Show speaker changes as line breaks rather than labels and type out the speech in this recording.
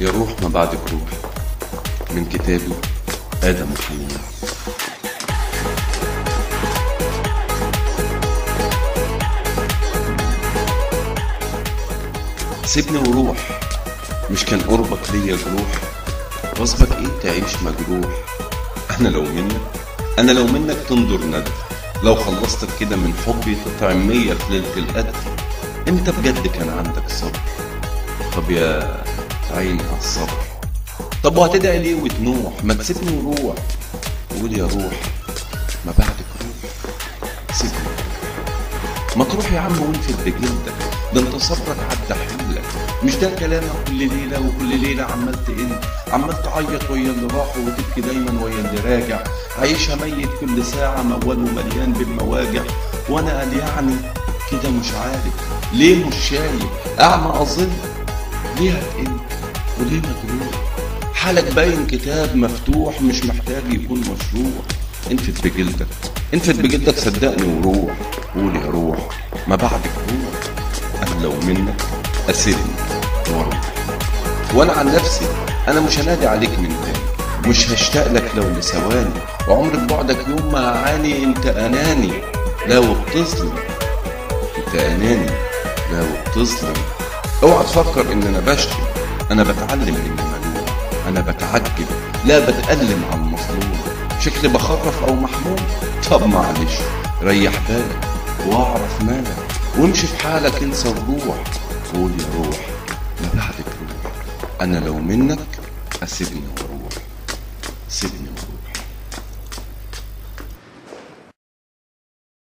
يا روح ما بعدك روح، من كتابي آدم وحنان. سيبني وروح، مش كان قربك ليا جروح؟ غصبك ايه تعيش مجروح؟ انا لو منك تنظر ندى، لو خلصتك كده من حبي تطعم 100 في ليلة القدر. انت بجد كان عندك صبر؟ طب يا عيني على الصبر، طب وهتدعي ليه وتنوح؟ ما تسيبني وروح، قول يا روح ما بعدك روح. سيبني ما تروح يا عم وانفد بجلدك، ده انت صبرك عدى حلك. مش ده كلامك كل ليله وكل ليله عمال تقل، عمال تعيط ويا اللي راح وتبكي دايما ويا اللي راجع، عايشها ميت كل ساعه موال ومليان بالمواجع. وانا قال يعني كده مش عارف ليه، مش شايف اعمى اظن ليه هتقل وليه مجروح. حالك باين كتاب مفتوح مش محتاج يكون مشروع. انفد بجلدك انفد بجلدك صدقني وروح، قول يا روح ما بعدك روح. انا لو منك اسيبني واروح، وانا عن نفسي انا مش هنادي عليك من تاني، مش هشتاق لك لو لثواني، وعمرك بعدك يوم ما هعاني. انت اناني لا وبتظلم، انت اناني لا وبتظلم. اوعى تفكر ان انا بشتم، انا بتعلم اني ملوم، انا بتعجب لا بتألم على المظلوم. شكلي بخرف او محموم؟ طب معلش ريح بالك واعرف مالك، وامشي في حالك انسى وروح. قول يا روح ما بعدك روح، انا لو منك اسيبني واروح. سيبني